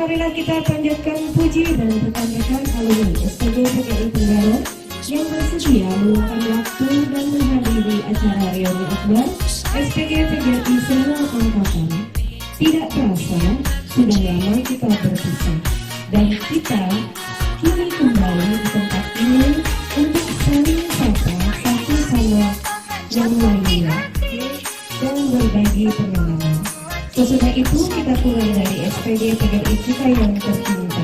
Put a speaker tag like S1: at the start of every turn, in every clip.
S1: Marilah kita panjatkan puji dan rekan-rekan alumni SPG PGRI Tenggarong yang bersedia meluangkan waktu dan menghadiri acara reuni akbar SPG PGRI Senal Angkatan. Tidak terasa, sudah lama kita berpisah dan kita kini kembali di tempat ini untuk saling sapa satu sama yang lainnya dan berbagi pengalaman. Sesudah itu kita pulang dari SPG PGRI kita yang tercinta.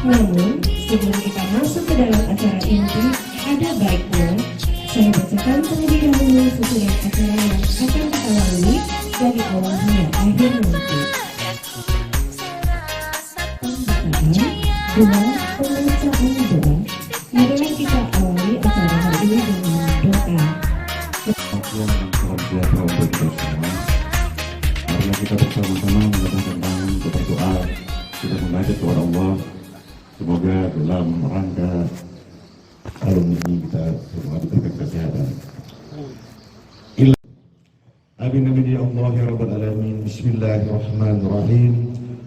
S1: Namun sebelum kita masuk ke dalam acara inti, ada baiknya saya bacakan terlebih dahulu susunan acara yang akan kita lalui dari awal hingga akhir nanti. Pembukaan pembacaan doa. Marilah kita awali acara hari ini dengan doa.
S2: Marilah kita bersama-sama mengadakan tangan kita berdoa, kita mengajak kepada Allah, semoga dalam rangka alumni ini kita semua diberikan kesehatan. Amin amin ya Allah ya Rabbal Alamin. Bismillahirrahmanirrahim.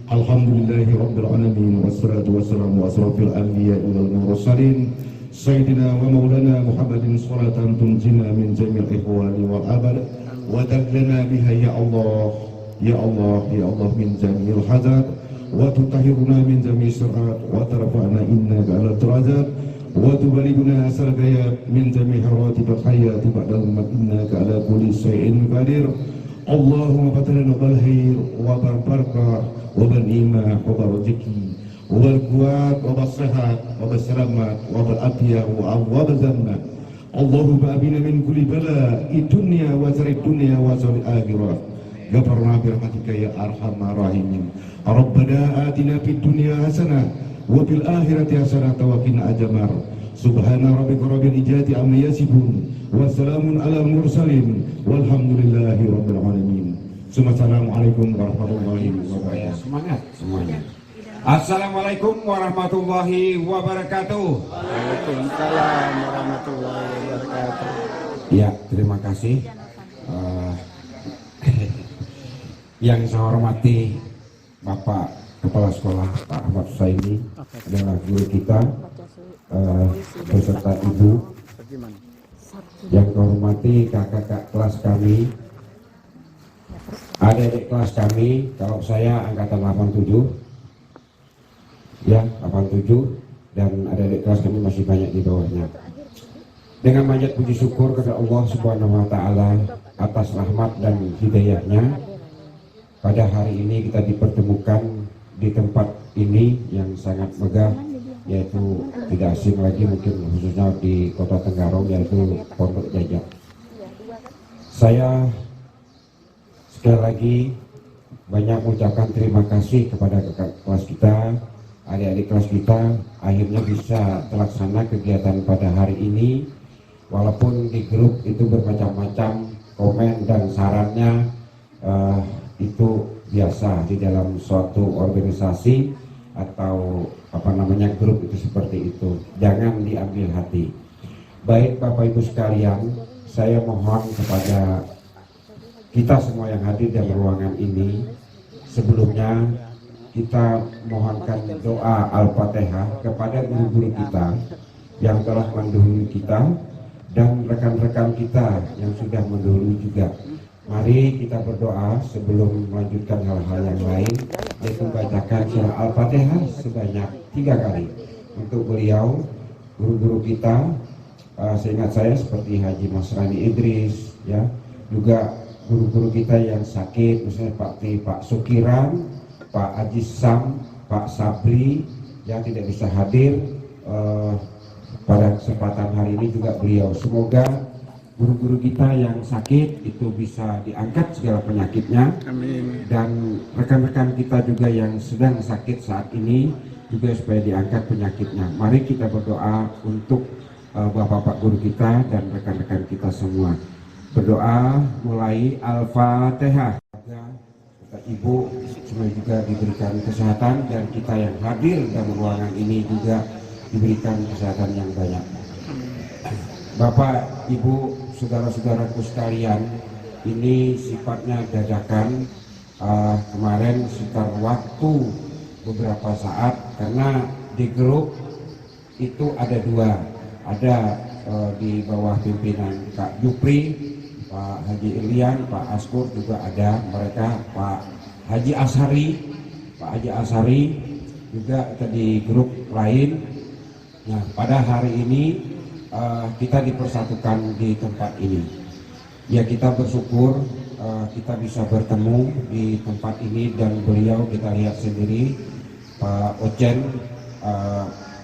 S2: Alhamdulillahi Rabbil Alamin. Wassalatu wassalamu asrafil anbiya wal mursalin Sayyidina wa maulana Muhammadin salatan tunjina min jamil ihwali wal abad wa tadlana biha ya Allah ya Allah ya Allah min jamil hazard wa tutahhiruna min jamil surat wa tarfa'na innaka ala derajat wa tubalighuna asal gayat min jamil haratib hayati ba'dal mat innaka ala kulli shay'in qadir. Allahumma batalana bil khair wa bil barakah wa bil iman wa bil rezeki wa bil quwwat wa bil sihat wa bil selamat wa bil afiyah wa bil jannah. Allahumma abina min kulli bala'i dunya wa zarid dunya wa zarid akhirah. Ghafarna bi rahmatika ya arhamar rahimin. Rabbana atina fid dunya hasanah wa fil akhirati hasanah wa qina adzabannar. Subhana rabbika rabbil izzati amma yasifun wa salamun alal mursalin walhamdulillahi rabbil alamin. Assalamualaikum warahmatullahi wabarakatuh.
S3: Semangat semuanya. Assalamualaikum warahmatullahi wabarakatuh.
S4: Waalaikumsalam warahmatullahi wabarakatuh.
S3: Ya, terima kasih. Yang saya hormati Bapak Kepala Sekolah Pak Ahmad Susaini adalah guru kita, beserta Ibu. Yang saya hormati kakak-kakak kelas kami, adik-adik kelas kami. Kalau saya angkatan 87, ya 87, dan adik-adik kelas kami masih banyak di bawahnya. Dengan manjat puji syukur kepada Allah Subhanahu wa Ta'ala atas rahmat dan hidayahnya, pada hari ini kita dipertemukan di tempat ini yang sangat megah, yaitu tidak asing lagi mungkin khususnya di Kota Tenggarong, yaitu Pondok Jajak. Saya sekali lagi banyak mengucapkan terima kasih kepada kakak kelas kita, adik-adik kelas kita, akhirnya bisa terlaksana kegiatan pada hari ini. Walaupun di grup itu bermacam-macam komen dan sarannya, itu biasa di dalam suatu organisasi atau grup itu seperti itu. Jangan diambil hati. Baik Bapak Ibu sekalian, saya mohon kepada kita semua yang hadir dalam ruangan ini, sebelumnya kita mohonkan doa Al-Fatihah kepada guru-guru kita yang telah mendahului kita dan rekan-rekan kita yang sudah mendahului juga. Mari kita berdoa sebelum melanjutkan hal-hal yang lain, yaitu bacakan surah Al-Fatihah sebanyak 3 kali untuk beliau, guru-guru kita. Seingat saya seperti Haji Masrani Idris, ya, juga guru-guru kita yang sakit, misalnya Pak Sukiran, Pak Haji Sam, Pak Sabri yang tidak bisa hadir pada kesempatan hari ini juga beliau. Semoga guru-guru kita yang sakit itu bisa diangkat segala penyakitnya.
S4: Amin.
S3: Dan rekan-rekan kita juga yang sedang sakit saat ini juga supaya diangkat penyakitnya. Mari kita berdoa untuk bapak-bapak guru kita dan rekan-rekan kita semua. Berdoa mulai Al-Fatihah. Ibu semua juga diberikan kesehatan, dan kita yang hadir dalam ruangan ini juga diberikan kesehatan yang banyak. Bapak, Ibu, saudara-saudaraku sekalian, ini sifatnya dadakan. Kemarin sekitar waktu beberapa saat, karena di grup itu ada dua, ada di bawah pimpinan Kak Jupri, Pak Haji Ilian, Pak Askur juga ada, mereka Pak Haji Ashari juga di grup lain. Nah, pada hari ini kita dipersatukan di tempat ini. Ya, kita bersyukur kita bisa bertemu di tempat ini, dan beliau kita lihat sendiri Pak Ocen,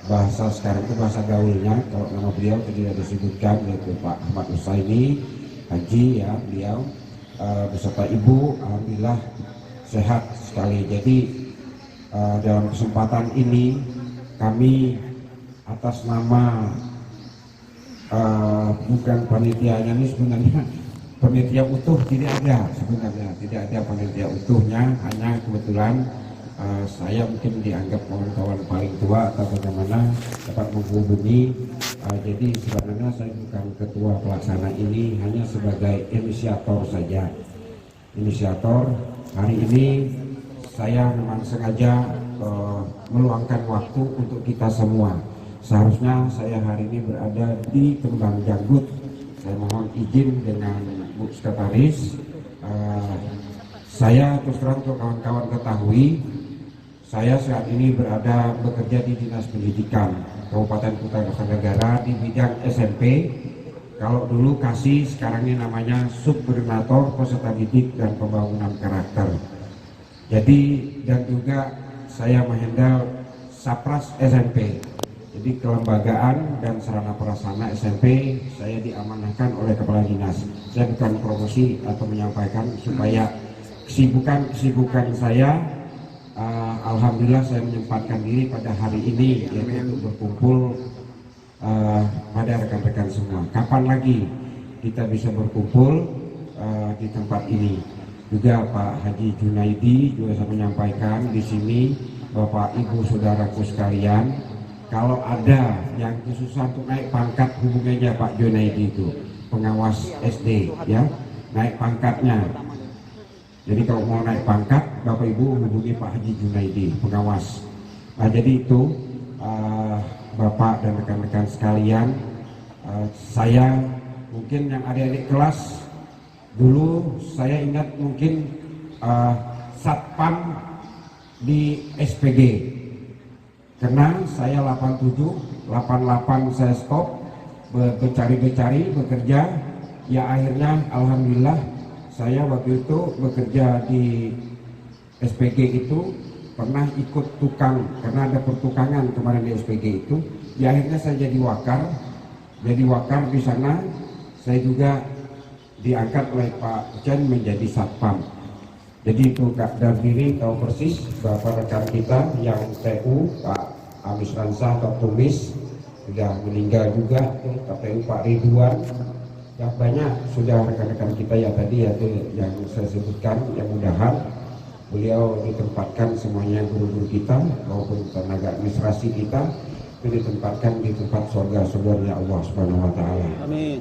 S3: bahasa sekarang itu bahasa gaulnya, kalau nama beliau tidak disebutkan, yaitu Pak Ahmad Usaini Haji, ya, beliau beserta Ibu alhamdulillah sehat sekali. Jadi dalam kesempatan ini kami atas nama bukan panitianya, ini sebenarnya panitia utuh tidak ada, sebenarnya tidak ada panitia utuhnya, hanya kebetulan saya mungkin dianggap kawan-kawan paling tua atau bagaimana dapat menghubungi. Jadi sebenarnya saya bukan ketua pelaksana ini, hanya sebagai inisiator saja. Inisiator hari ini saya memang sengaja meluangkan waktu untuk kita semua. Seharusnya saya hari ini berada di Kembang Janggut. Saya mohon izin dengan Bu Sekretaris. Saya terus terang untuk kawan-kawan ketahui, saya saat ini bekerja di Dinas Pendidikan Kabupaten Kutai Kartanegara di bidang SMP. Kalau dulu kasih, sekarang ini namanya Subkoordinator Peserta Didik dan Pembangunan Karakter. Jadi, dan juga saya menghandle Sapras SMP. Jadi kelembagaan dan sarana prasarana SMP saya diamanahkan oleh Kepala Dinas. Saya bukan promosi atau menyampaikan, supaya kesibukan saya, alhamdulillah saya menyempatkan diri pada hari ini, yaitu untuk berkumpul pada rekan-rekan semua. Kapan lagi kita bisa berkumpul di tempat ini? Juga Pak Haji Junaidi juga saya menyampaikan di sini, Bapak Ibu saudaraku sekalian, kalau ada yang kesusahan untuk naik pangkat, hubungannya Pak Junaidi itu pengawas SD, ya, naik pangkatnya. Jadi kalau mau naik pangkat, Bapak Ibu hubungi Pak Haji Junaidi, pengawas. Nah, jadi itu Bapak dan rekan-rekan sekalian, saya mungkin yang adik-adik kelas dulu saya ingat mungkin satpam di SPG, karena saya 87, 88 saya stop bercari-cari bekerja. Ya akhirnya alhamdulillah saya waktu itu bekerja di SPG itu pernah ikut tukang, karena ada pertukangan kemarin di SPG itu. Ya akhirnya saya jadi wakar di sana. Saya juga diangkat oleh Pak Chen menjadi satpam. Jadi itu Kak Darmini tahu persis, Bapak rekan kita yang TU Pak Amis Ransah atau Tumis sudah meninggal juga, KPU Pak Ridwan, yang banyak sudah rekan-rekan kita ya tadi ya, yang saya sebutkan. Yang mudahan beliau ditempatkan semuanya, guru-guru kita maupun tenaga administrasi kita itu ditempatkan di tempat surga-surganya Allah Subhanahu wa taala. Amin.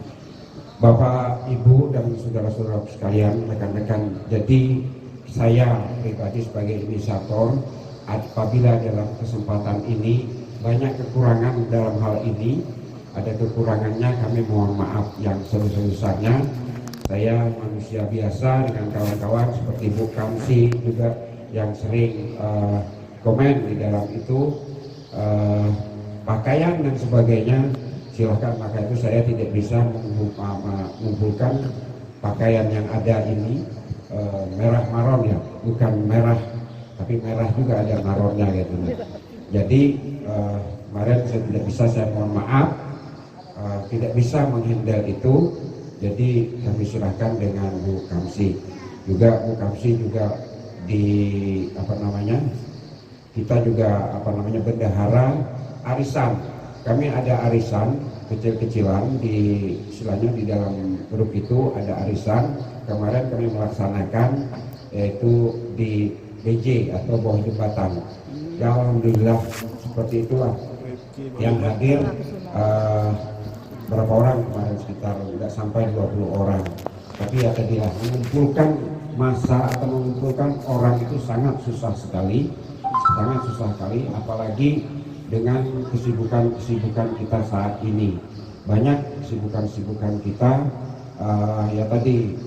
S3: Bapak, Ibu dan saudara-saudara sekalian, rekan-rekan, jadi saya pribadi sebagai inisiator, apabila dalam kesempatan ini banyak kekurangan dalam hal ini, ada kekurangannya kami mohon maaf yang sebesar-besarnya. Saya manusia biasa dengan kawan-kawan seperti Bu Kamsi juga yang sering komen di dalam itu, pakaian dan sebagainya. Silahkan, maka itu saya tidak bisa mengumpulkan pakaian yang ada ini merah maron ya, bukan merah tapi merah juga ada maronnya gitu. Jadi kemarin saya tidak bisa, saya mohon maaf tidak bisa menghandle itu. Jadi kami serahkan dengan Bu Kamsi. Juga Bu Kamsi juga di kita juga bendahara arisan. Kami ada arisan kecil-kecilan istilahnya di dalam grup itu ada arisan. Kemarin kami melaksanakan yaitu di BJ atau bawah jembatan. Ya, alhamdulillah seperti itulah yang hadir. Berapa orang kemarin, sekitar tidak sampai 20 orang, tapi ya tadilah mengumpulkan massa atau mengumpulkan orang itu sangat susah sekali, apalagi dengan kesibukan kita saat ini. Banyak kesibukan kita ya tadi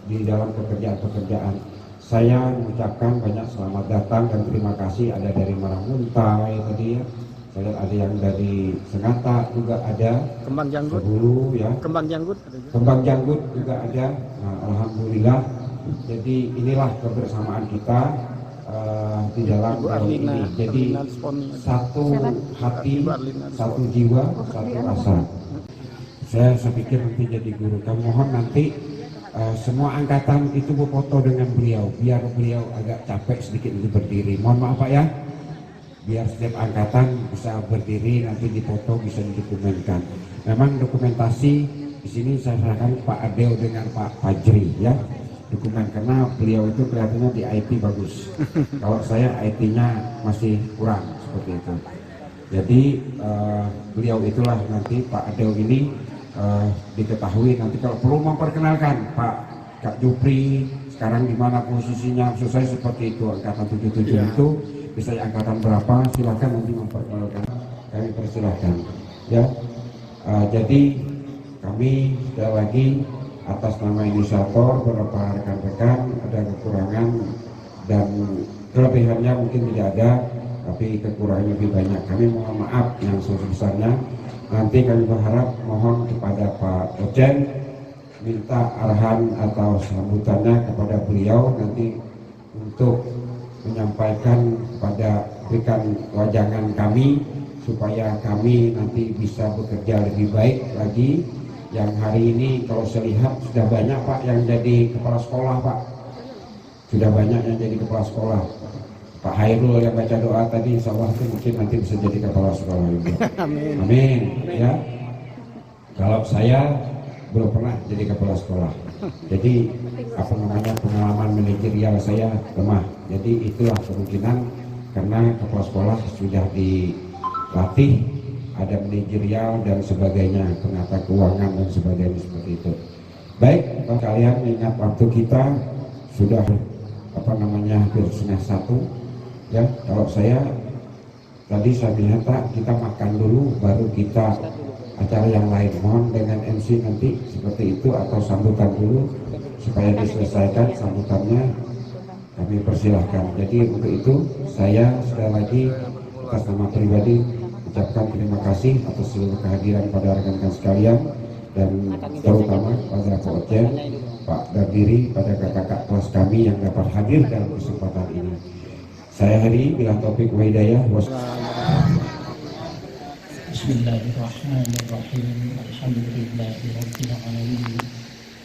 S3: di dalam pekerjaan. Saya mengucapkan banyak selamat datang dan terima kasih, ada dari Marahuntai tadi ya. Saya lihat ada yang dari Senggata juga ada,
S4: Kembang janggut,
S3: Sebulu ya,
S4: kembang janggut ada juga.
S3: Kembang janggut juga ada. Nah, alhamdulillah. Jadi inilah kebersamaan kita di dalam
S4: Ibu Arlina,
S3: ini. Jadi
S4: Arlina Sponi.
S3: satu hati,
S4: Ibu Arlina
S3: satu jiwa, satu rasa. Saya pikir nanti jadi guru. Kami mohon nanti semua angkatan itu berfoto dengan beliau, biar beliau agak capek sedikit untuk berdiri. Mohon maaf Pak ya, biar setiap angkatan bisa berdiri, nanti dipoto, bisa didokumenkan. Memang dokumentasi di sini saya serahkan Pak Adeo dengan Pak Fajri ya, dokumen, karena beliau itu kelihatannya di IT bagus. Kalau saya IT-nya masih kurang seperti itu. Jadi beliau itulah nanti Pak Adeo ini diketahui nanti kalau perlu memperkenalkan Pak Kak Jupri sekarang di mana posisinya, selesai seperti itu. Angkatan 77
S4: ya.
S3: Itu bisa angkatan berapa, silakan nanti memperkenalkan, kami persilahkan ya. Jadi kami sekali lagi atas nama inisiator, beberapa rekan-rekan ada kekurangan dan kelebihannya mungkin tidak ada, tapi kekurangannya lebih banyak. Kami mohon maaf yang sebesar-besarnya. Nanti kami berharap mohon kepada Pak Ojen minta arahan atau sambutannya kepada beliau nanti untuk menyampaikan kepada berikan wajangan kami supaya kami nanti bisa bekerja lebih baik lagi. Yang hari ini kalau saya lihat sudah banyak Pak yang jadi kepala sekolah Pak, sudah banyak yang jadi kepala sekolah. Pak Hairul yang baca doa tadi, insya Allah itu mungkin nanti bisa jadi kepala sekolah juga.
S4: Amin.
S3: Amin ya. Kalau saya belum pernah jadi kepala sekolah, jadi apa namanya pengalaman manajerial saya lemah. Jadi itulah kemungkinan, karena kepala sekolah sudah dilatih, ada manajerial dan sebagainya, penata keuangan dan sebagainya seperti itu. Baik, kalian ingat waktu kita sudah apa namanya hampir setengah satu ya. Kalau saya tadi saya minta kita makan dulu baru kita acara yang lain. Mohon dengan MC nanti seperti itu, atau sambutan dulu supaya diselesaikan sambutannya, kami persilahkan. Jadi untuk itu saya sekali lagi atas nama pribadi ucapkan terima kasih atas seluruh kehadiran pada rekan-rekan sekalian, dan terutama pada Pak Ojen, Pak Dardiri, pada kakak-kakak kelas kami yang dapat hadir dalam kesempatan ini. Saya Heri, bilang topik wa hidayah.
S5: Bismillahirrahmanirrahim. Alhamdulillahirabbil alamin.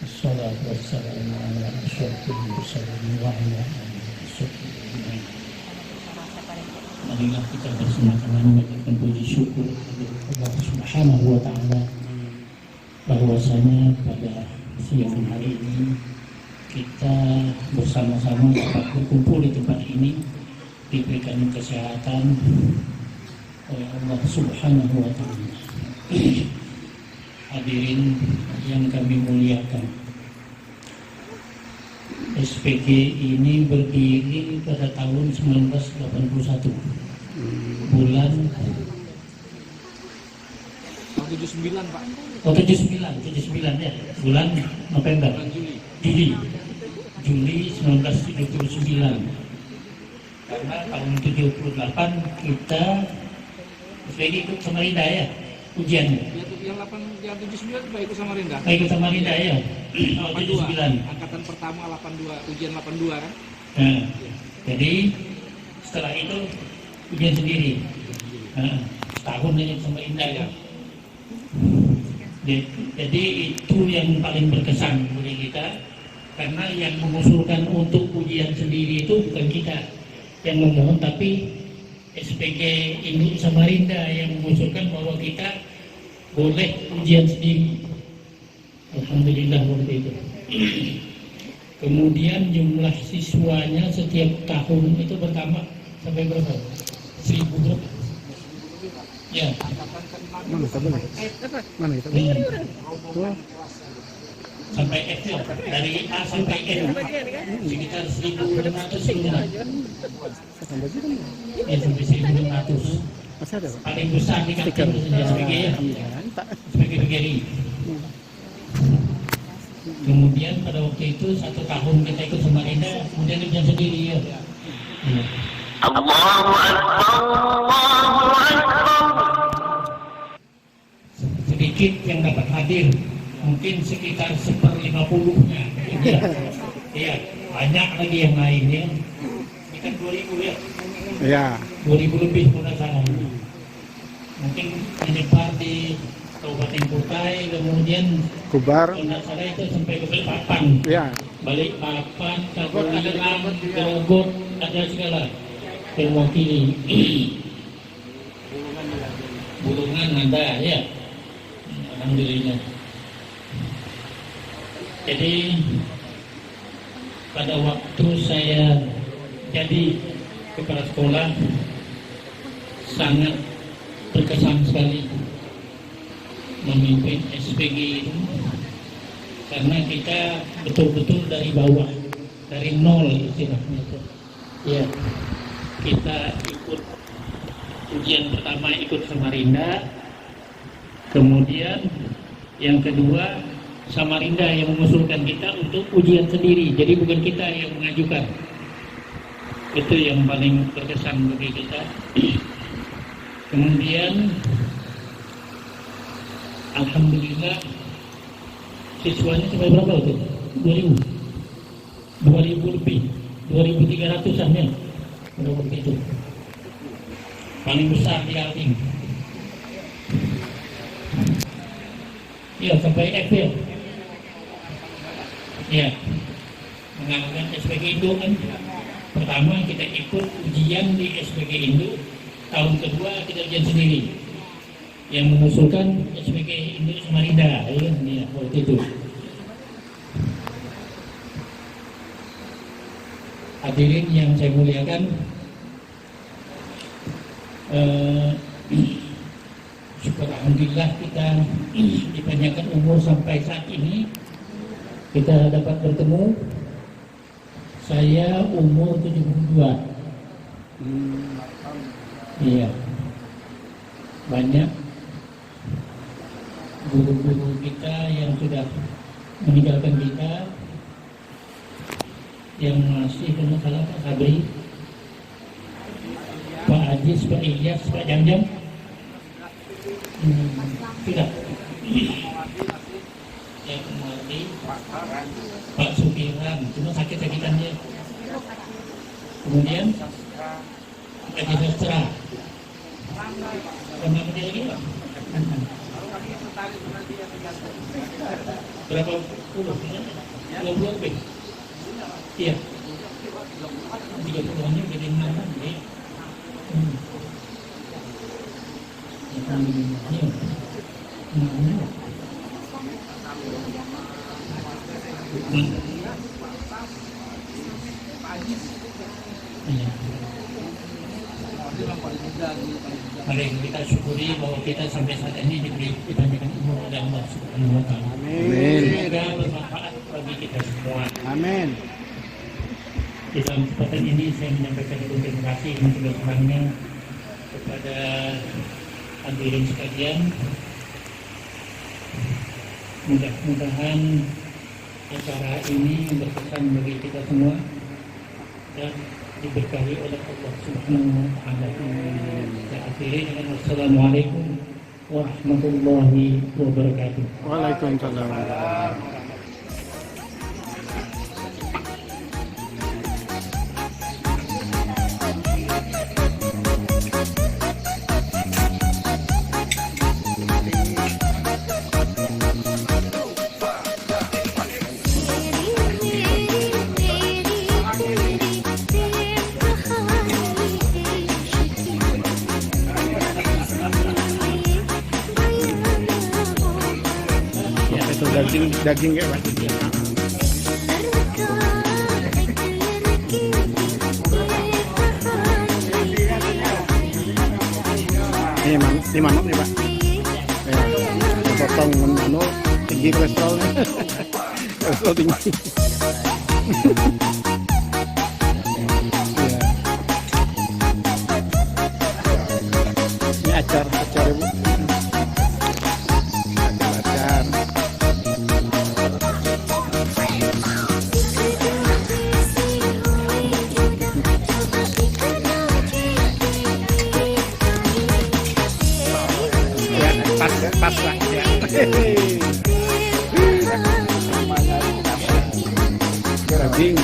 S5: Wassalatu wassalamu ala asyrofil mursalin wa ala alihi wasallam. Marilah kita bersama-sama mengucapkan puji syukur kepada Allah Subhanahu wa taala bahwasanya pada siang hari ini kita bersama-sama dapat berkumpul di tempat ini, diberikan kesehatan oleh Allah Subhanahu wa taala. Hadirin yang kami muliakan, SPG ini berdiri pada tahun 1981 bulan
S6: 79 Pak.
S5: Oh 79 ya, bulan November, Juli 1979. Karena tahun 78 kita SPG ikut Samarinda ya, ujiannya.
S6: Yang 79 Pak ikut Samarinda.
S5: Ikut Samarinda ya. Oh,
S6: 82.
S5: 79.
S6: Angkatan pertama 82, ujian 82 kan.
S5: Nah, jadi setelah itu ujian sendiri. Nah, setahun aja Samarinda ya. Jadi itu yang paling berkesan bagi kita, karena yang mengusulkan untuk ujian sendiri itu bukan kita yang memohon, tapi SPG Induk Samarinda yang mengusulkan bahwa kita boleh ujian sendiri. Alhamdulillah waktu itu. Kemudian jumlah siswanya setiap tahun itu bertambah sampai berapa? 1.000 berapa? Ya.
S4: Mana kita boleh? Mana kita boleh? Oh,
S5: Sampai F ya, dari A sampai N sekitar 1.600 rumah.
S4: sampai sini.
S5: Ya sampai 1.600.
S4: Masih ada, Pak?
S5: Paling besar di
S4: Stiker.
S5: Kaltim SPG ya,
S4: Tak.
S5: SPG PGRI. Kemudian pada waktu itu 1 tahun kita ikut Samarinda, kemudian dia punya sendiri ya. Iya. Sedikit yang dapat hadir, mungkin sekitar 1/50-nya. Iya, iya, banyak lagi yang lain ya. Ini kan 2.000 ya,
S4: Ya.
S5: 2.000 lebih pada sana. Mungkin menyebar di Kabupaten Kutai, kemudian
S4: Kubar.
S5: kalau nggak salah itu sampai ke Balikpapan.
S4: Ya.
S5: Balikpapan, Tagulandang, Bogor, ada segala yang mewakili. Bulungan ada ya, alhamdulillah. Jadi pada waktu saya jadi kepala sekolah sangat berkesan sekali memimpin SPG itu, karena kita betul-betul dari bawah, dari nol istilahnya itu. Ya, kita ikut ujian pertama ikut Samarinda, kemudian yang kedua Samarinda yang mengusulkan kita untuk ujian sendiri, jadi bukan kita yang mengajukan. Itu yang paling berkesan bagi kita. Kemudian alhamdulillah siswanya sampai berapa itu? 2.000 lebih, 2.300-an ya pada waktu itu. Paling besar di Kaltim. Iya sampai F ya. Ya, mengalami SPG Indo kan. Pertama kita ikut ujian di SPG Indo, tahun kedua kita ujian sendiri. Yang mengusulkan SPG Indo Samarinda, ya, waktu itu. Hadirin yang saya muliakan, syukur alhamdulillah kita dipanjangkan umur sampai saat ini kita dapat bertemu. Saya umur 72. Iya. Banyak guru-guru kita yang sudah meninggalkan kita, yang masih kalau salah Pak Sabri, Pak Ajis, Pak Ilyas, Pak Jam-Jam, sudah. Yang kemarin Pak Supiran, cuma sakit-sakitannya. Kemudian Pak Sastra, sama dia lagi Pak. Berapa puluh? 20 lebih. Iya. 30-annya jadi 6 kan? Iya. Mari kita syukuri bahwa kita sampai saat ini diberi dipanjangkan umur oleh Allah Subhanahu wa taala.
S4: Amin.
S5: Semoga bermanfaat bagi kita semua.
S4: Amin.
S5: Di dalam kesempatan ini saya menyampaikan terima kasih yang sebesar-besarnya kepada hadirin sekalian. Mudah-mudahan acara ini berkesan bagi kita semua dan diberkahi oleh Allah Subhanahu wa taala. Saya akhiri dengan wassalamualaikum warahmatullahi wabarakatuh.
S4: Waalaikumsalam. Itu daging kayak apa? Di manuk nih Pak. Ya, potong manuk tinggi kolesterolnya. Kolesterol tinggi. Ya. Ini acar Ibu. Acar. Pas lah ya. Daging.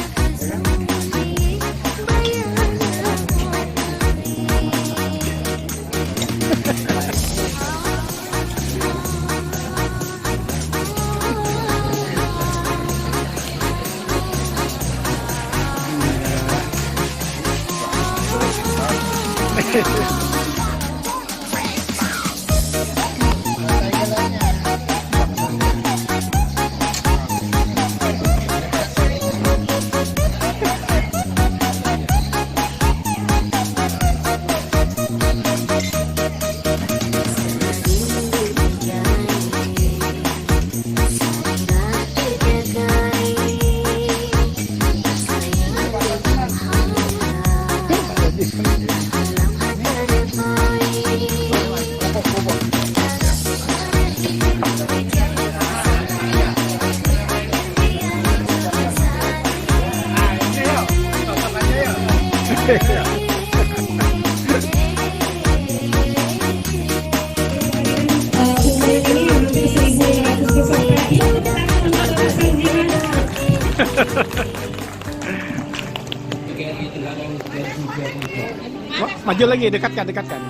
S4: Maju lagi, dekatkan.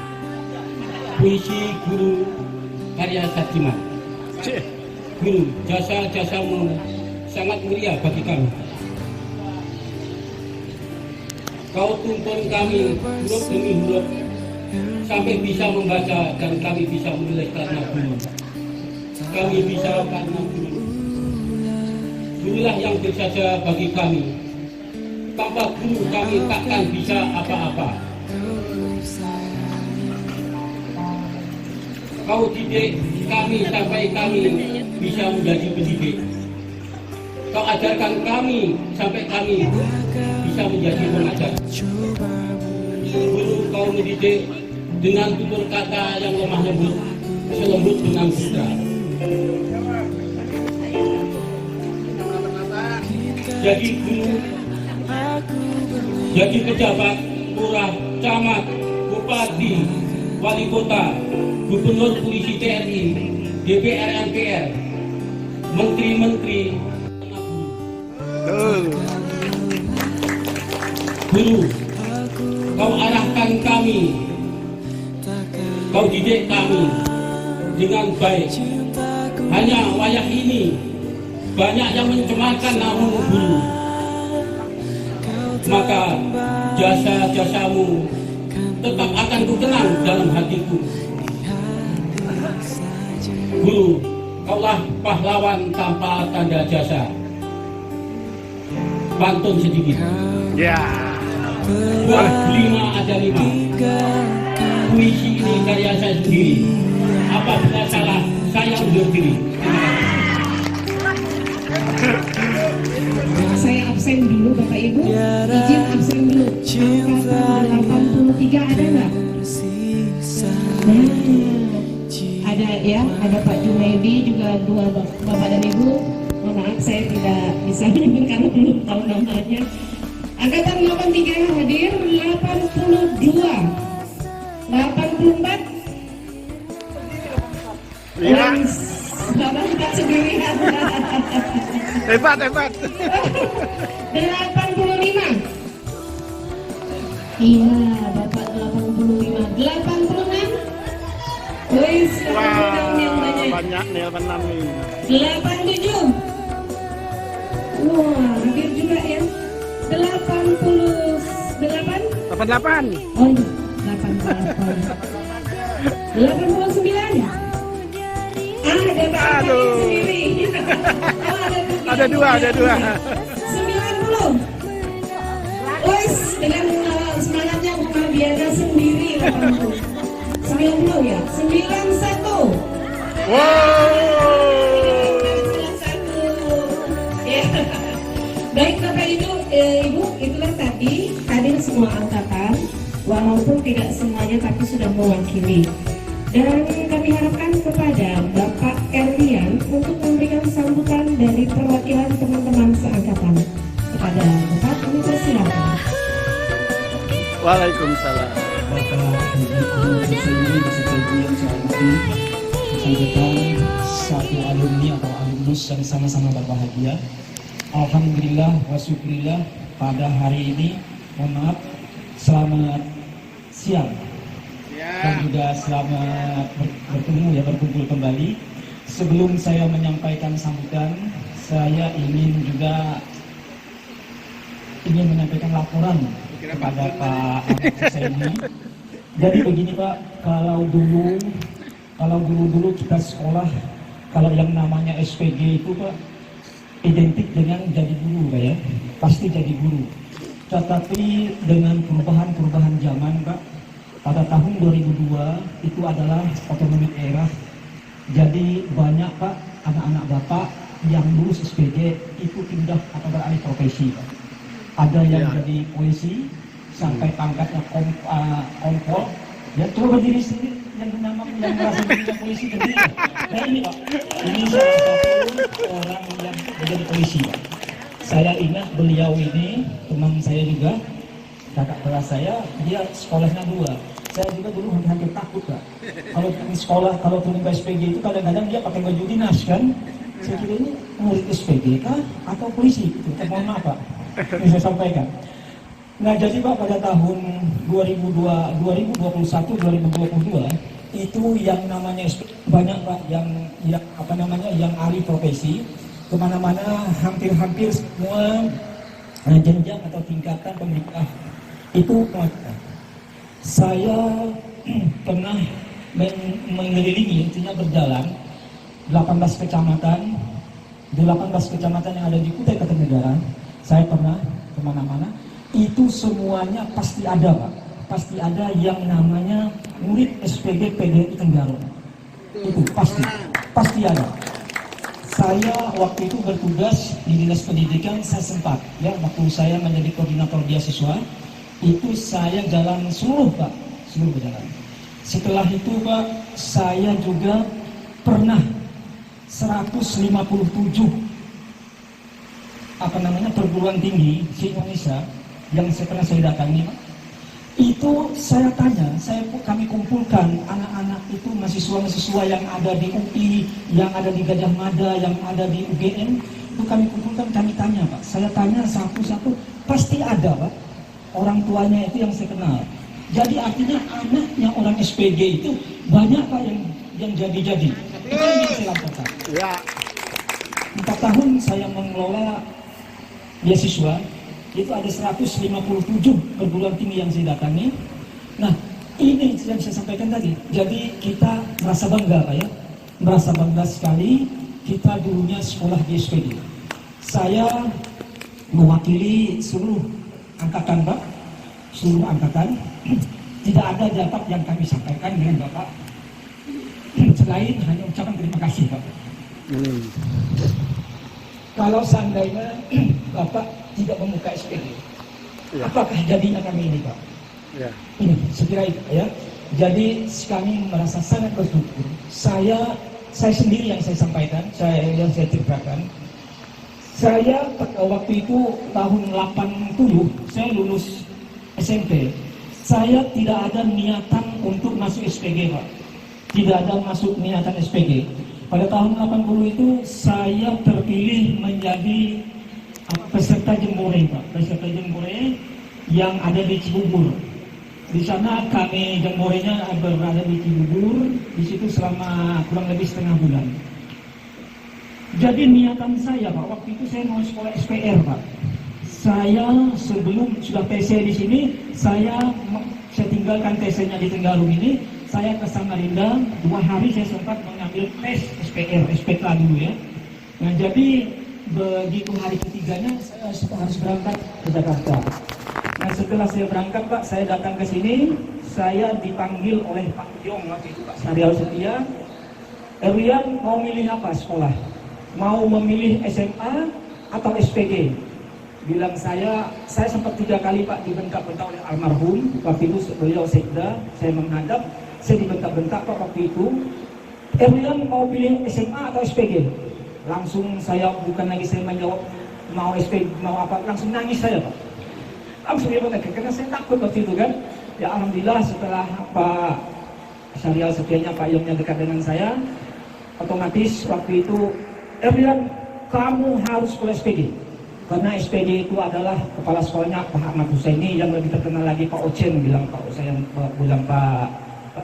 S5: Puisi Guru Karya Sajiman. Guru, jasa-jasamu sangat mulia bagi kami. Kau tuntun kami huruf demi huruf sampai bisa membaca dan kami bisa menulis karena guru. Kami bisa karena guru. Gurulah yang berjasa bagi kami. Tanpa guru kami takkan bisa apa-apa. Kau didik kami sampai kami bisa menjadi pendidik. Kau ajarkan kami sampai kami bisa menjadi pengajar. Guru, kau mendidik dengan tutur kata yang lemah lembut, selembut benang sutra. Jadi guru, jadi pejabat, lurah, camat, bupati, wali kota, gubernur, polisi, TNI, DPR, MPR, menteri-menteri. Guru, kau arahkan kami, kau didik kami dengan baik. Hanya wayah ini banyak yang mencemarkan nama guru. Maka jasa-jasamu tetap akan kukenang dalam hatiku. Guru, kaulah pahlawan tanpa tanda jasa. Pantun sedikit.
S4: Ya.
S5: Buah 5 ada 5. Puisi ini karya saya sendiri. Apabila salah, saya undur diri.
S1: Saya absen dulu Bapak Ibu. Izin absen dulu. Angkatan 83 ada nggak? Ada ya, ada Pak Junaidi juga, 2 Bapak dan Ibu. Mohon maaf saya tidak bisa menyebut karena belum tahu namanya. Angkatan 83 yang hadir 82, 84.
S4: Iya.
S1: Bapak kita sendirian.
S4: Hebat.
S1: 85. Iya, Bapak 85. 86. Wis, yang
S4: banyak nih 86 nih.
S1: 87. Wah, hampir juga ya. 88.
S4: 88.
S1: Oh, 88. 89. Ada Pak
S4: Aduh.
S1: sendiri.
S4: Ada dua.
S1: 90. Wes, dengan semangatnya luar biasa sendiri. 91. belum ya? 91.
S4: Wow.
S1: 91. Ya. Baik Bapak Ibu, itulah tadi hadir semua angkatan, walaupun tidak semuanya tapi sudah mewakili. Dan kami harapkan kepada Bapak Erlian untuk memberikan sambutan dari perwakilan teman-teman seangkatan. Kepada Bapak, kami persilakan.
S4: Waalaikumsalam.
S7: Bapak Ibu Sendiri beserta Ibu yang saya hormati, bersangkutan satu alumni atau alumnus yang sama-sama berbahagia. Alhamdulillah wa syukurillah pada hari ini, mohon maaf, selamat siang dan juga selamat bertemu ya, berkumpul kembali. Sebelum saya menyampaikan sambutan, saya ingin menyampaikan laporan kepada Pak Ahmad Husaini. Jadi begini Pak, kalau dulu kita sekolah, kalau yang namanya SPG itu Pak identik dengan jadi guru Pak ya, pasti jadi guru. Tetapi dengan perubahan zaman Pak, pada tahun 2002 itu adalah otonomi daerah. Jadi banyak Pak anak-anak Bapak yang lulus SPG itu pindah atau beralih profesi Pak. Ada yang jadi polisi sampai pangkatnya kompol. Ya coba berdiri sendiri yang merasa dirinya polisi berdiri. Nah ini Pak, ini salah satu orang yang menjadi polisi Pak. Saya ingat beliau ini teman saya juga, kakak kelas saya, dia sekolahnya 2. Saya juga dulu hampir takut Pak. Kalau di sekolah, kalau turun ke SPG itu kadang-kadang dia pakai baju dinas kan. Saya kira ini murid SPG kah atau polisi? Itu mohon maaf Pak, ini saya sampaikan. Nah jadi Pak pada tahun 2021-2022 itu yang namanya banyak Pak yang ahli profesi kemana-mana, hampir semua jenjang atau tingkatan pemerintah itu melakukan. Saya pernah mengelilingi, intinya berjalan 18 kecamatan yang ada di Kutai Kartanegara. Saya pernah kemana-mana. Itu semuanya pasti ada Pak, pasti ada yang namanya murid SPG PDI Tenggaro. Itu pasti ada. Saya waktu itu bertugas di Dinas Pendidikan, saya sempat ya waktu saya menjadi koordinator beasiswa itu saya jalan seluruh jalan. Setelah itu Pak, saya juga pernah 157 perguruan tinggi di Indonesia yang pernah saya datangi, itu saya tanya, kami kumpulkan anak-anak itu mahasiswa yang ada di UI, yang ada di Gajah Mada, yang ada di UGM, itu kami kumpulkan, kami tanya Pak. Saya tanya satu-satu, pasti ada Pak, orang tuanya itu yang saya kenal. Jadi artinya anaknya orang SPG itu banyak Pak yang jadi-jadi. Itu yang saya lakukan.
S4: Ya.
S7: 4 tahun saya mengelola beasiswa. Itu ada 157 perguruan tinggi yang saya datangi. Nah, ini yang saya sampaikan tadi. Jadi kita merasa bangga Pak ya. Merasa bangga sekali kita dulunya sekolah di SPG. Saya mewakili seluruh angkatan Pak. Seluruh angkatan. Tidak ada dapat yang kami sampaikan dengan Bapak. Selain hanya ucapan terima kasih Pak. Kalau seandainya Bapak tidak membuka SPG, apakah jadinya kami ini Pak? Ya. Ini sekira itu ya. Jadi kami merasa sangat bersyukur. Saya sendiri yang saya sampaikan, yang saya ceritakan. Saya waktu itu tahun 80 saya lulus SMP. Saya tidak ada niatan untuk masuk SPG Pak. Tidak ada masuk niatan SPG. Pada tahun 80 itu saya terpilih menjadi peserta jembore Pak, peserta jembore yang ada di Cibubur. Di sana kami jemborenya berada di Cibubur, di situ selama kurang lebih setengah bulan. Jadi niatan saya Pak, waktu itu saya mau sekolah SPR Pak. Saya sebelum sudah TC di sini, saya tinggalkan TC-nya di Tenggarong ini, saya ke Samarinda, 2 hari saya sempat mengambil tes SPR, SPK dulu ya. Nah jadi begitu hari ketiganya saya harus berangkat ke Jakarta. Nah setelah saya berangkat Pak, saya datang ke sini, saya dipanggil oleh Pak Jong waktu itu Pak Syarial Setia. Rian mau milih apa sekolah? Mau memilih SMA atau SPG? Bilang saya sempat 3 kali Pak dibentak-bentak oleh almarhum. Waktu itu beliau sekda, saya menghadap, saya dibentak-bentak Pak waktu itu. Rian mau pilih SMA atau SPG? Langsung saya, bukan lagi saya menjawab mau SPG, mau apa, langsung nangis saya Pak. Langsung dia berkata, karena saya takut waktu itu kan. Ya alhamdulillah setelah Pak Syarial Setianya, Pak Yongnya dekat dengan saya, otomatis waktu itu Rian, kamu harus sekolah SPG. Karena SPG itu adalah kepala sekolahnya Pak Ahmad Husaini, yang lebih terkenal lagi Pak Ocen, bilang Pak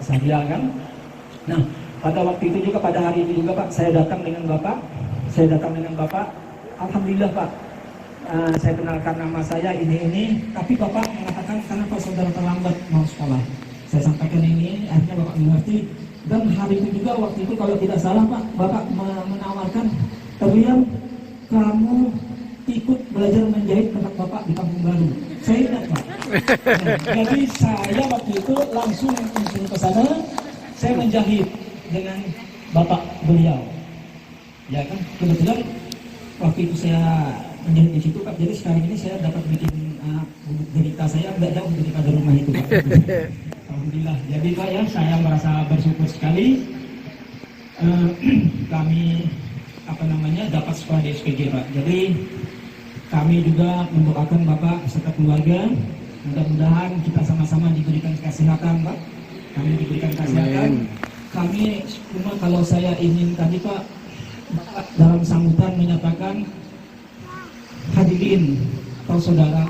S7: Syarial kan. Nah, pada waktu itu juga, pada hari ini juga Pak, saya datang dengan Bapak. Alhamdulillah Pak, saya kenalkan nama saya ini, tapi Bapak mengatakan kenapa saudara terlambat mau sekolah. Saya sampaikan ini, akhirnya Bapak mengerti. Dan hari itu juga waktu itu kalau tidak salah Pak, Bapak menawarkan, Rian, kamu ikut belajar menjahit tempat Bapak di Kampung Baru. Saya ingat Pak. Jadi saya waktu itu langsung ke sana, saya menjahit dengan Bapak beliau. Ya kan, kebetulan waktu itu saya menjahit di situ Pak. Jadi sekarang ini saya dapat bikin berita saya nggak jauh daripada rumah itu Pak. Alhamdulillah. Jadi Pak ya, saya merasa bersyukur sekali kami dapat sekolah di SPG Pak. Jadi kami juga mendoakan Bapak beserta keluarga, mudah-mudahan kita sama-sama diberikan kesehatan Pak. Kami diberikan kesehatan. Kami cuma kalau saya ingin tadi Pak, Bapak dalam sambutan menyatakan, hadirin atau saudara,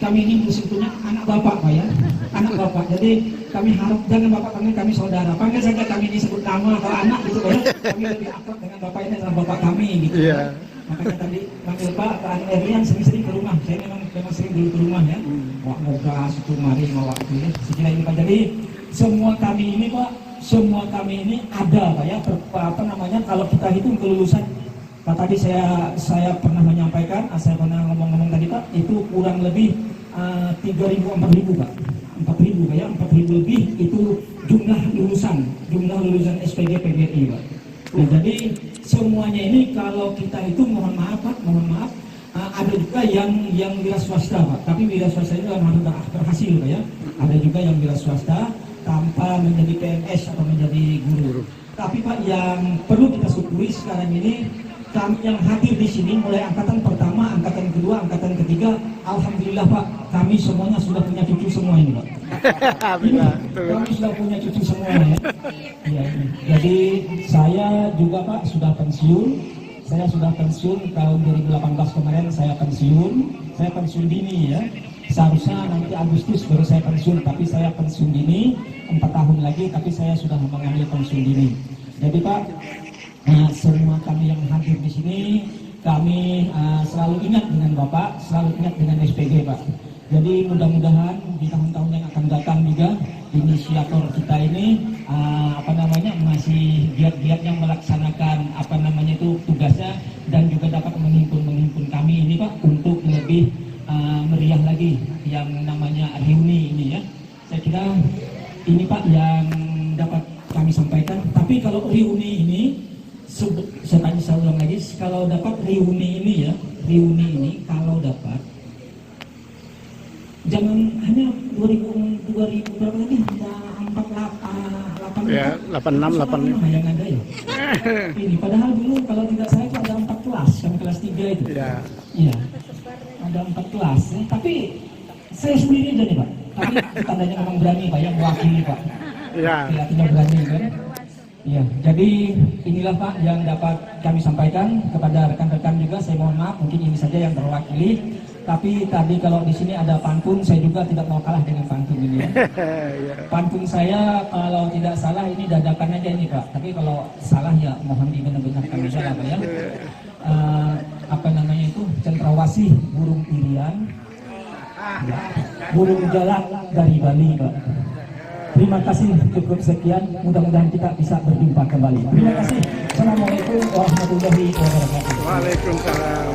S7: kami ini sebetulnya anak Bapak Pak ya, anak Bapak. Jadi kami harap jangan Bapak panggil kami saudara, panggil saja kami disebut nama atau anak gitu Pak ya. Kami lebih akrab dengan Bapak ini adalah Bapak kami gitu. Yeah. Makanya tadi panggil Pak Rian sering-sering ke rumah. Saya memang sering dulu ke rumah ya. Wah ngobrol situ mari mau waktu ya. Sekira ini Pak. Jadi semua kami ini Pak, semua kami ini ada Pak ya. Kalau kita hitung kelulusan Pak, tadi saya pernah menyampaikan, saya pernah ngomong-ngomong tadi Pak, itu kurang lebih 3.000, 4.000 Pak. 4.000 Pak ya, 4.000 lebih itu jumlah lulusan SPG PGRI Pak. Nah, jadi semuanya ini kalau kita itu mohon maaf Pak, ada juga yang wira swasta Pak. Tapi wira swasta itu harus berhasil Pak ya. Ada juga yang wira swasta tanpa menjadi PNS atau menjadi guru. Tapi Pak, yang perlu kita syukuri sekarang ini, kami yang hadir di sini mulai angkatan pertama, angkatan kedua, angkatan ketiga, alhamdulillah Pak, kami semuanya sudah punya cucu semua ini Pak. Kami sudah punya cucu semua ya. Ya, jadi saya juga Pak sudah pensiun. Saya sudah pensiun tahun 2018 kemarin, saya pensiun dini ya. Seharusnya nanti Agustus baru saya pensiun, tapi saya pensiun dini 4 tahun lagi, tapi saya sudah mengambil pensiun dini. Jadi Pak, semua kami yang hadir di sini, kami selalu ingat dengan Bapak, selalu ingat dengan SPG Pak. Jadi mudah-mudahan di tahun-tahun yang akan datang juga inisiator kita ini masih giat-giatnya melaksanakan tugasnya, dan juga dapat menghimpun kami ini Pak untuk lebih meriah lagi yang namanya reuni ini ya. Saya kira ini Pak yang dapat kami sampaikan. Tapi kalau reuni ini, saya ulang lagi, kalau dapat reuni ini kalau dapat, jangan hanya 2000 berapa lagi, 48
S4: ya, 86
S7: yang ada ya. Ini padahal dulu kalau tidak salah itu ada 4 kelas, kan kelas 3 itu. Iya. Iya. Ada 4 kelas, ya. Tapi saya sendiri aja nih Pak. Tapi tandanya memang berani Pak ya, mewakili Pak. Iya. Artinya berani kan. Iya, jadi inilah Pak yang dapat kami sampaikan kepada rekan-rekan juga. Saya mohon maaf, mungkin ini saja yang terwakili. Tapi tadi kalau di sini ada pantun, saya juga tidak mau kalah dengan pantun ini ya. Pantun saya kalau tidak salah ini dadakan aja ini Pak. Tapi kalau salah ya mohon dibenar-benarkan aja lah Pak ya. Cendrawasih burung pilihan, burung jalan dari Bali Pak. Terima kasih, cukup sekian. Mudah-mudahan kita bisa berjumpa kembali. Terima kasih. Assalamualaikum warahmatullahi wabarakatuh.
S4: Waalaikumsalam.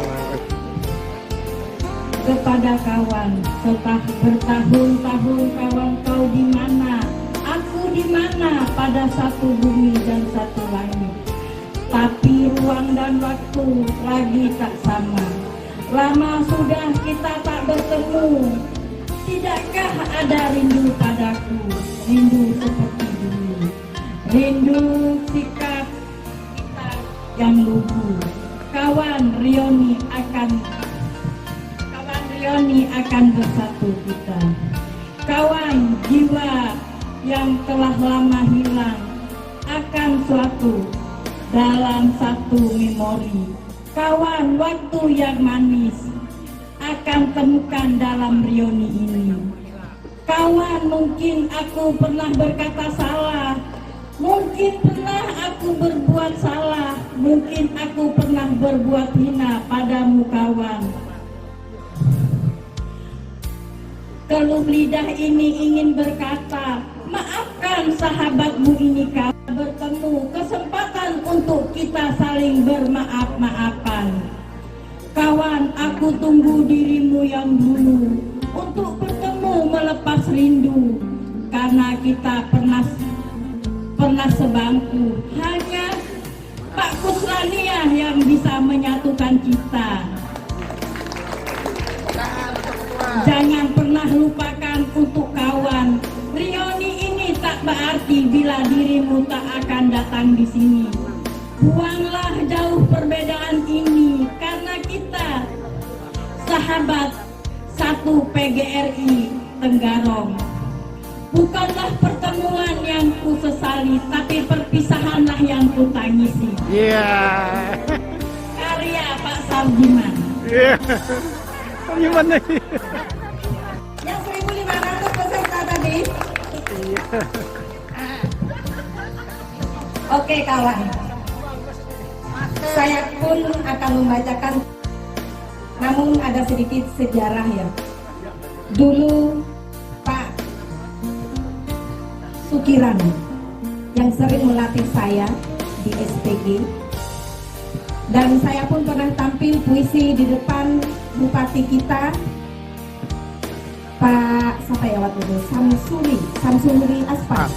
S1: kepada kawan. Setelah bertahun-tahun kawan kau di mana, aku di mana, pada satu bumi dan satu langit. Tapi ruang dan waktu lagi tak sama. Lama sudah kita tak bertemu. Tidakkah ada rindu padaku, rindu seperti dulu, rindu sikap kita yang lugu. Kawan Rioni akan bersatu kita. Kawan jiwa yang telah lama hilang akan suatu dalam satu memori. Kawan waktu yang manis akan temukan dalam Rioni ini. Kawan, mungkin aku pernah berkata salah, mungkin pernah aku berbuat salah, mungkin aku pernah berbuat hina padamu kawan. Keluh lidah ini ingin berkata, maafkan sahabatmu ini kawan. Bertemu kesempatan untuk kita saling bermaaf-maafan. Kawan, aku tunggu dirimu yang dulu untuk bertemu melepas rindu, karena kita pernah sebangku. Hanya Pak Kuslania yang bisa menyatukan kita. Jangan pernah lupakan untuk kawan. Rioni ini tak berarti bila dirimu tak akan datang di sini. Buanglah jauh perbedaan ini, karena kita sahabat satu PGRI Tenggarong. Bukanlah pertemuan yang ku sesali, tapi perpisahanlah yang ku tangisi. Karya Pak Sarjiman.
S4: Gimana nih?
S1: Yang 1.500 peserta tadi. Oke kawan, saya pun akan membacakan, namun ada sedikit sejarah ya. Dulu Pak Sukiran yang sering melatih saya di SPG, dan saya pun pernah tampil puisi di depan bupati kita, Pak siapa ya waktu itu, Samsuri Aspar.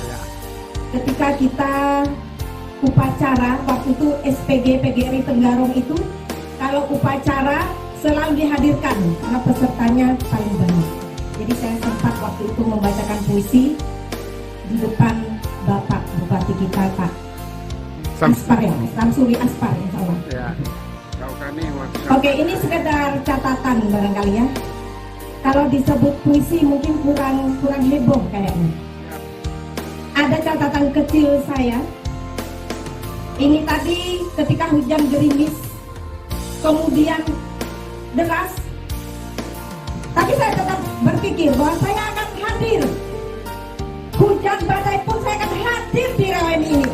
S1: Ketika kita upacara waktu itu SPG PGRI Tenggarong itu, kalau upacara selalu dihadirkan karena pesertanya paling banyak. Jadi saya sempat waktu itu membacakan puisi di depan Bapak Bupati kita Pak Aspar ya, Samsuri Aspar insya Allah. Oke, ini sekedar catatan barangkali ya. Kalau disebut puisi mungkin kurang heboh kayaknya. Ada catatan kecil saya. Ini tadi ketika hujan gerimis, kemudian deras, tapi saya tetap berpikir bahwa saya akan hadir. Hujan badai pun saya akan hadir di Rawen ini.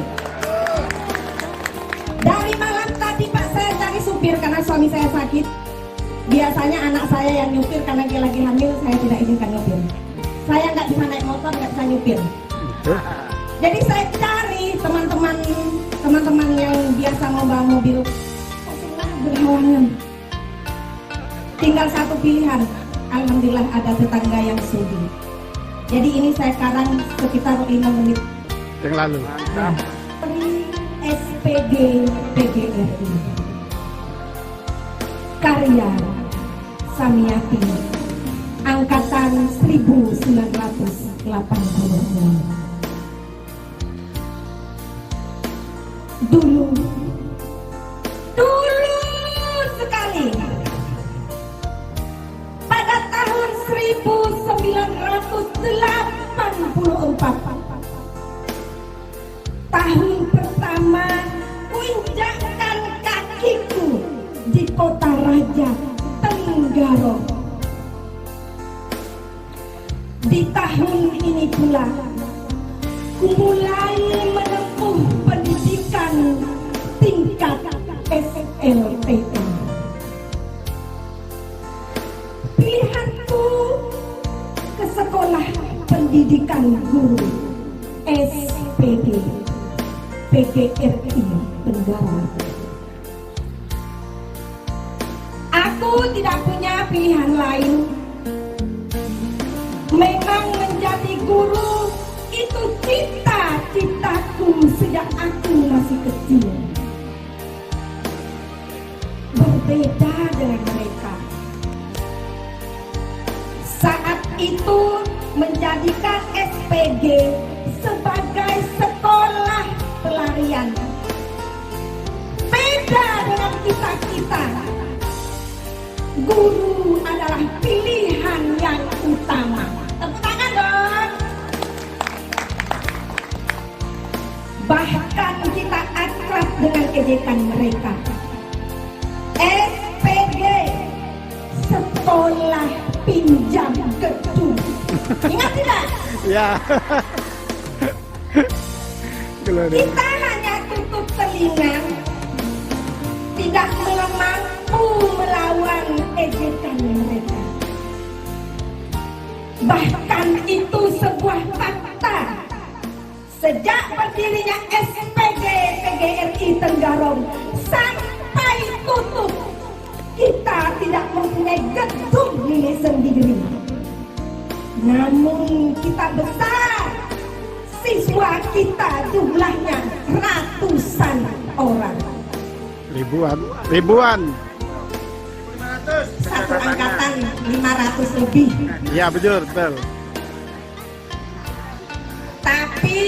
S1: Dari malam tadi Pak saya cari supir karena suami saya sakit. Biasanya anak saya yang nyupir karena dia lagi hamil, saya tidak izinkan nyupir. Saya nggak bisa naik motor, nggak bisa nyupir. Jadi saya cari teman-teman yang biasa membawa mobil. Semua berhalangan. Tinggal satu pilihan. Alhamdulillah ada tetangga yang sudi. Jadi ini saya karang sekitar 5 menit
S4: yang lalu.
S1: SPG PGRI. Karya Samiyati, angkatan 1986. Dulu sekali pada tahun 1984, tahun pertama kuinjakkan kakiku di kota raja Tenggarong. Di tahun ini pula ku mulai menempuh pendidikan tingkat SLTM. Pilihanku ke sekolah pendidikan guru SPG PGRI Tenggarong.
S8: Aku tidak punya pilihan lain. Memang menjadi guru itu cita-citaku sejak aku masih kecil. Berbeda dengan mereka. Saat itu menjadikan SPG sebagai sekolah pelarian. Beda dengan kita-kita. Guru adalah pilihan yang utama. Tepuk tangan dong. Bahkan kita akrab dengan ejekan mereka. SPG, sekolah pinjam gedung. Ingat tidak?
S4: Ya.
S8: Kita hanya tutup telinga, tidak mampu melawan ejekan mereka. Bahkan itu sebuah fakta. Sejak berdirinya SPG PGRI Tenggarong sampai tutup, kita tidak mempunyai gedung milik sendiri. Namun kita besar, siswa kita jumlahnya ratusan orang.
S4: Ribuan.
S8: Satu angkatan 500 lebih.
S4: Iya betul.
S8: Tapi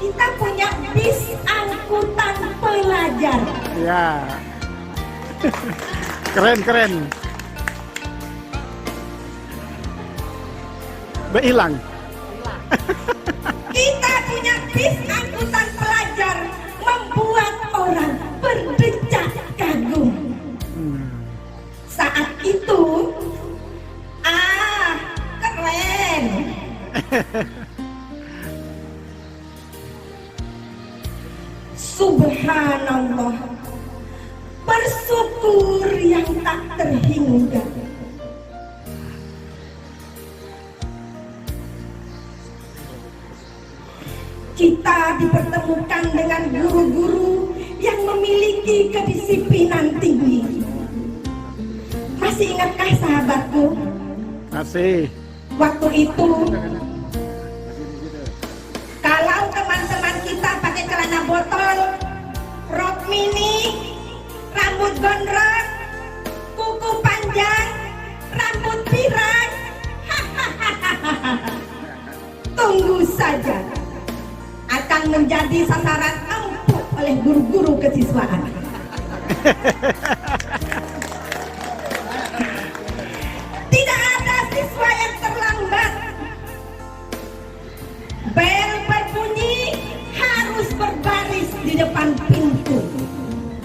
S8: kita punya bis angkutan pelajar.
S4: Ya. Keren. Hilang.
S8: Kita punya bis angkutan pelajar membuat orang berdecak kagum. Saat itu, keren. Subhanallah, bersyukur yang tak terhingga. Kita dipertemukan dengan guru-guru yang memiliki kedisiplinan tinggi. Masih ingatkah sahabatku?
S4: Masih.
S8: Waktu itu, kalau teman-teman kita pakai celana botol, rok mini, rambut gondrong, kuku panjang, rambut pirang, tunggu saja akan menjadi sasaran empuk oleh guru-guru kesiswaan. Tidak ada siswa yang terlambat. Bel berbunyi harus berbaris di depan pintu.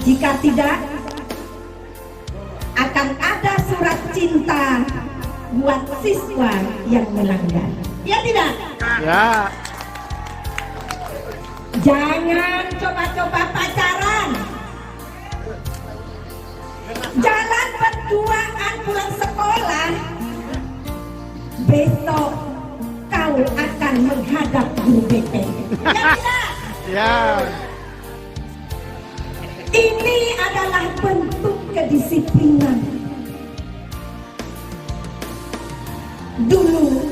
S8: Jika tidak, akan ada surat cinta buat siswa yang melanggar. Ya tidak?
S4: Ya.
S8: Jangan coba-coba pacaran. Jalan berduaan pulang sekolah. Besok kau akan menghadap guru BP. Ya tidak?
S4: Ya.
S8: Ini adalah bentuk kedisiplinan. Dulu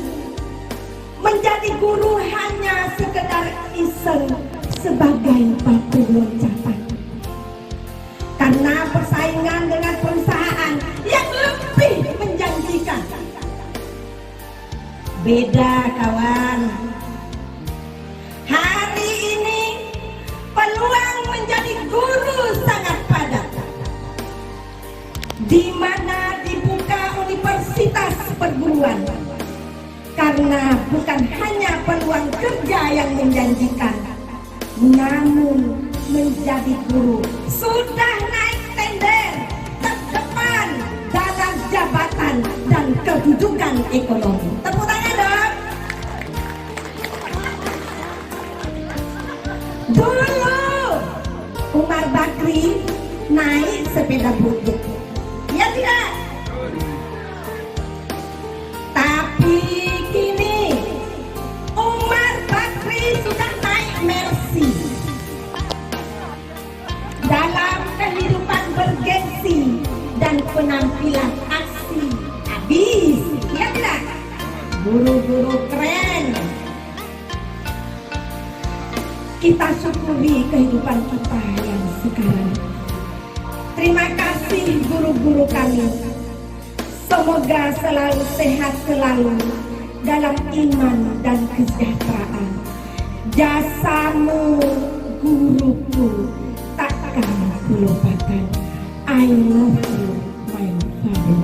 S8: menjadi guru hanya sekedar iseng sebagai batu loncatan. Karena persaingan dengan perusahaan yang lebih menjanjikan. Beda kawan. Hari ini peluang menjadi guru sangat padat. Di mana dibuka universitas perguruan. Karena bukan hanya peluang kerja yang menjanjikan, namun menjadi guru sudah naik tender terdepan dalam jabatan dan kedudukan ekonomi. Tepuk tangan dong. Dulu Umar Bakri naik sepeda butut. Ya tidak? Tapi kini Umar Bakri sudah naik Mercy. Dalam kehidupan bergengsi dan kita syukuri kehidupan kita yang sekarang. Terima kasih guru-guru kami. Semoga selalu sehat selalu dalam iman dan kesejahteraan. Jasamu guruku takkan kulupakan. I love you, my father.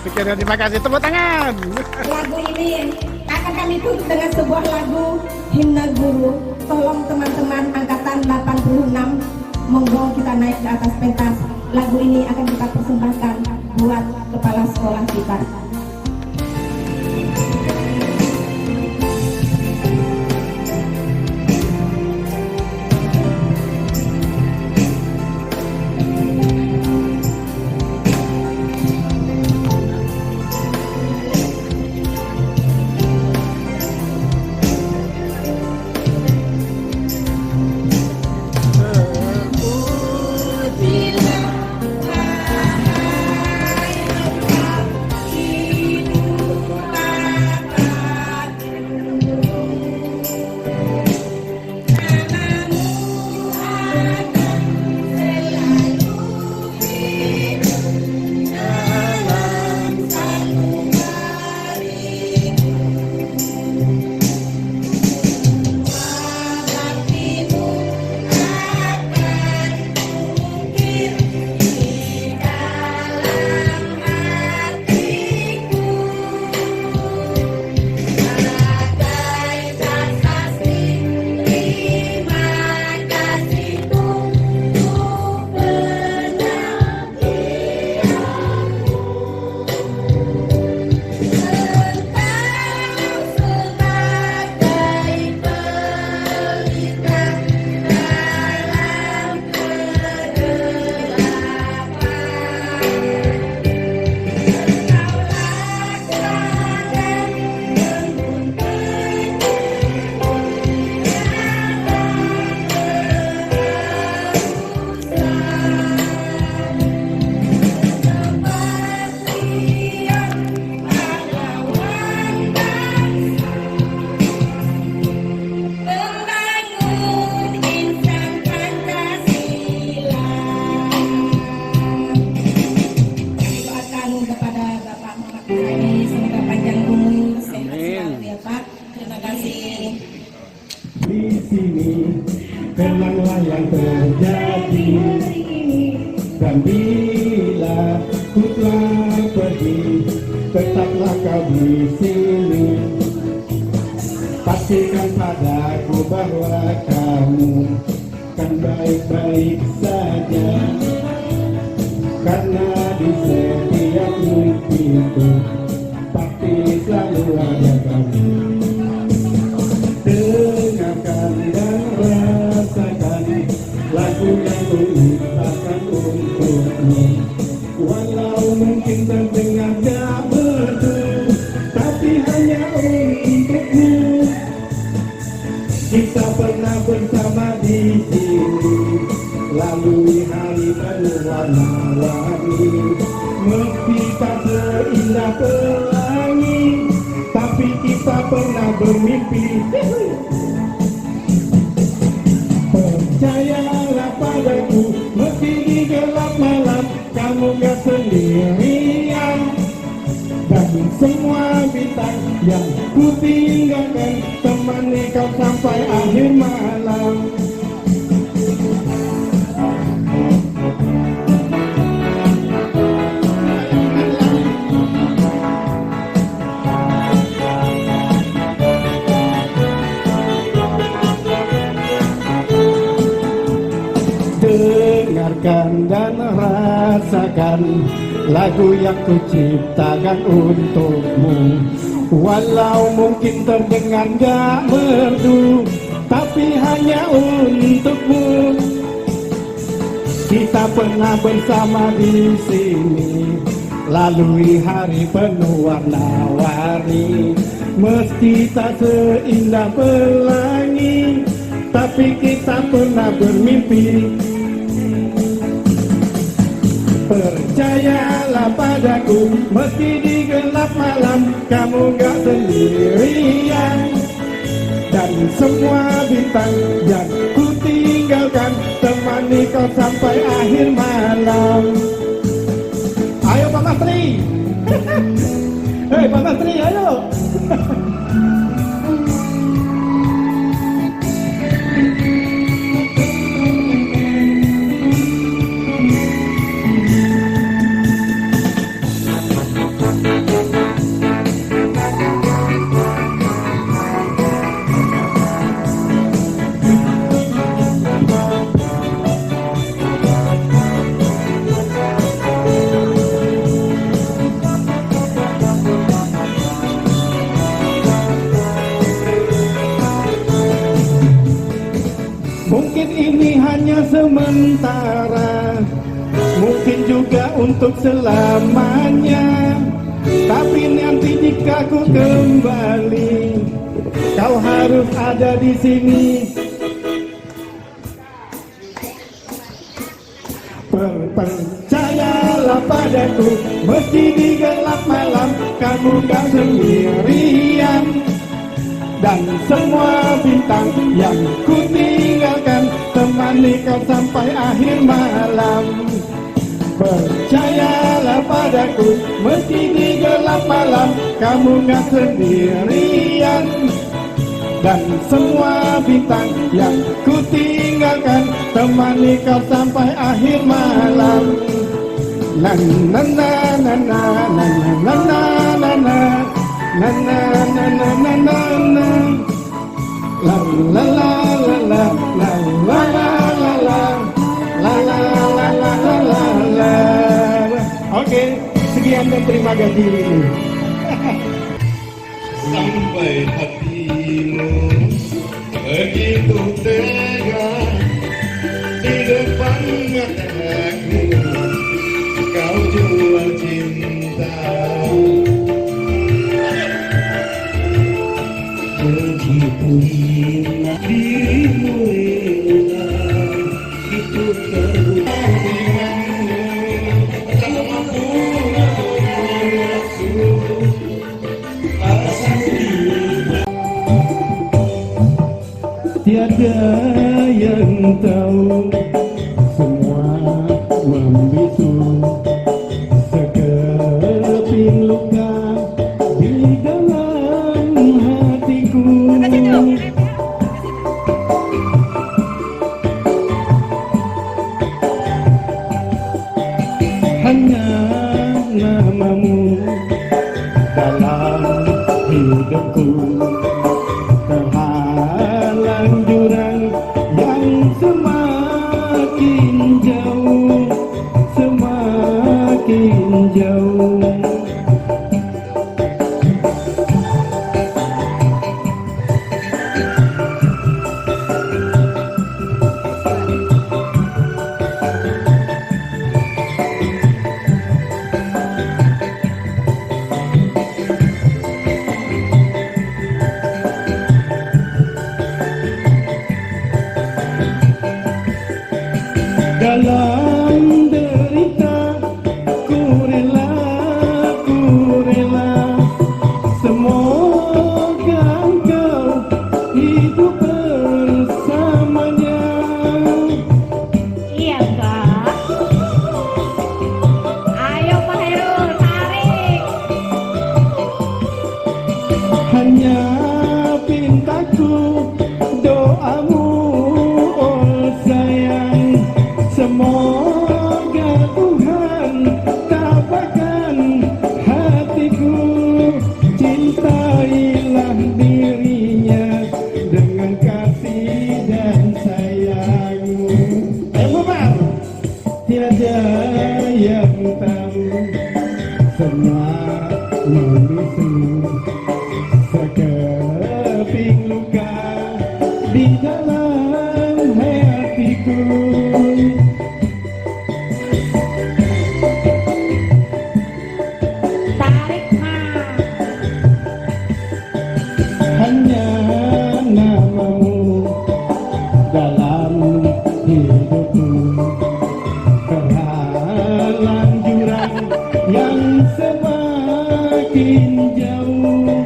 S4: Sekian, terima kasih, tepuk tangan.
S8: Lagu ini akan kami tutup dengan sebuah lagu himne guru. Tolong teman-teman angkatan 86, monggo kita naik ke atas pentas. Lagu ini akan kita persembahkan buat kepala sekolah kita.
S3: Kenanglah yang terjadi, dan bila ku telah pergi, tetaplah kau di sini. Pastikan padaku bahwa kamu kan baik-baik saja, karena di setiap mimpiku pasti selalu ada kamu. Dengarkan dan rasakan lagu yang ku ciptakan untukmu. Walau mungkin terdengar gak merdu, tapi hanya untukmu. Kita pernah bersama di sini, lalui hari penuh warna-warni. Meski tak seindah pelangi, tapi kita pernah bermimpi. Percayalah padaku, meski di gelap malam kamu gak sendirian. Dan semua bintang yang ku tinggalkan temani kau sampai akhir malam. Dengarkan dan rasakan lagu yang ku ciptakan untukmu. Walau mungkin terdengar gak merdu, tapi hanya untukmu. Kita pernah bersama di sini, lalui hari penuh warna-warni. Meski tak seindah pelangi, tapi kita pernah bermimpi. Percayalah padaku, meski di gelap malam kamu gak sendirian. Dan semua
S9: bintang yang ku tinggalkan, temani kau sampai akhir malam. Ayo Pak Mastri. Hei Pak Mastri, ayo. Mungkin ini hanya sementara, mungkin juga untuk selamanya. Tapi nanti jika ku kembali, kau harus ada di sini. Percayalah padaku, meski di gelap malam kamu gak sendirian. Dan semua bintang yang ku tinggalkan, temani kau sampai akhir malam. Percayalah padaku, meski di gelap malam kamu gak sendirian. Dan semua bintang yang ku tinggalkan, temani kau sampai akhir malam. Na na na na na na na na na na. Na na na na na na na. La la la la la la la la la la la la la la la la. Oke, sekian dan terima kasih.
S2: Sampai hatimu begitu tega di depan mataku, kau jual cinta. Begitu hina dirimu rela, itu kerugianmu. Tak mampu mengasuh
S9: tiada yang tahu, semua membisu sekeping luka di dalam hatiku. Hanya namamu dalam hidupku, terhalang jurang yang semakin jauh, semakin jauh. Dalam derita ku rela, semoga engkau hidup bersamanya.
S8: Iya Kak. Ayo Pak Heru, tarik.
S9: Hanya pintaku doamu, oh sayang. Semoga Tuhan tabahkan hatiku, cintailah dirinya dengan kasih dan sayangmu. Bapak, tiada yang tahu, semua membisu sekeping luka di dalam hatiku. Hanya namamu dalam hidupku, terhalang jurang yang semakin jauh,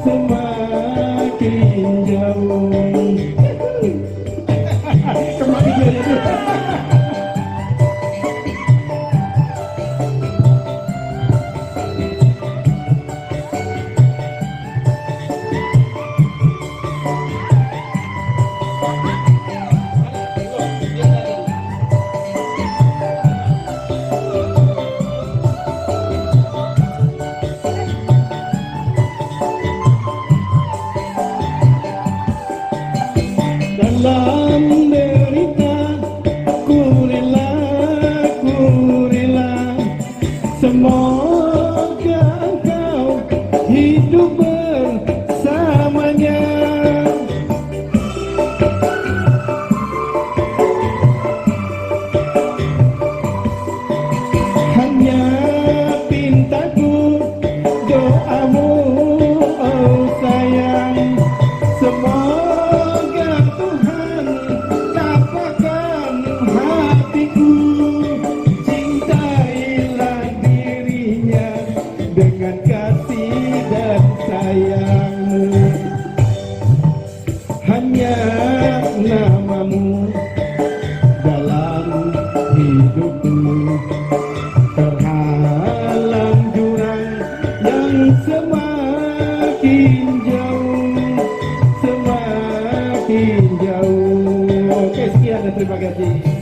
S9: semakin jauh. videonya tuh. Dalam derita ku rela semoga engkau hidup bersamanya. Hanya pintaku doamu oh sayang, semoga Tuhan dapatkan hatiku, cintailah dirinya dengan kasih dan sayangmu. Hanya namamu dalam hidupku terhalang jurang yang semakin jauh. Oke, sekian dan terima kasih.